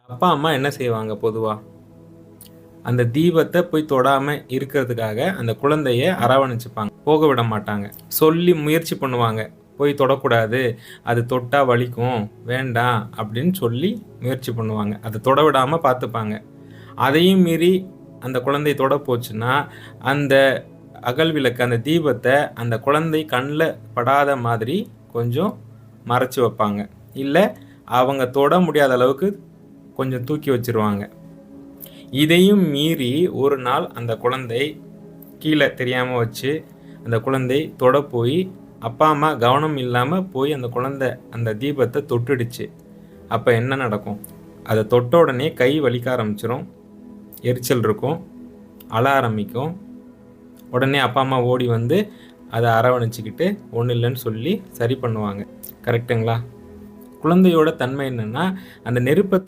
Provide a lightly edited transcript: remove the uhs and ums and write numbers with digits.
அப்பா, அம்மா என்ன செய்வாங்க பொதுவா? அந்த தீபத்த போய் தொடாம இருக்கிறதுக்காக அந்த குழந்தைய அரவணைச்சுப்பாங்க. போக விட மாட்டாங்க. சொல்லி முயற்சி பண்ணுவாங்க. போய் தொடக்கூடாது. அது தொட்டா வலிக்கும். வேண்டாம் அப்படின்னு சொல்லி முயற்சி பண்ணுவாங்க. அத தொட விடாம பார்த்துப்பாங்க. அதையும் மீறி அந்த குழந்தை தொட போச்சுன்னா, அந்த அகல் விளக்கு, அந்த தீபத்த அந்த குழந்தை கண்ல படாத மாதிரி கொஞ்சம் மறைச்சு வைப்பாங்க. இல்ல அவங்க தொட முடியாத அளவுக்கு கொஞ்சம் தூக்கி வச்சுருவாங்க. இதையும் மீறி ஒரு நாள் அந்த குழந்தை கீழ தெரியாம வச்சு, அந்த குழந்தை தொட போய், அப்பா, அம்மா கவனம் இல்லாம போய் அந்த குழந்தை அந்த தீபத்த தொட்டுடுச்சு. அப்ப என்ன நடக்கும்? அத தொட்ட உடனே கை வலிக்க ஆரம்பிச்சுரும். எரிச்சல் இருக்கும். அழ ஆரம்பிக்கும். உடனே அப்பா, அம்மா ஓடி வந்து அத அரவணைச்சுக்கிட்டு, ஒண்ணும் இல்லன்னு சொல்லி சரி பண்ணுவாங்க. கரெக்ட்டுங்களா? குழந்தையோட தன்மை என்னன்னா, அந்த நெருப்ப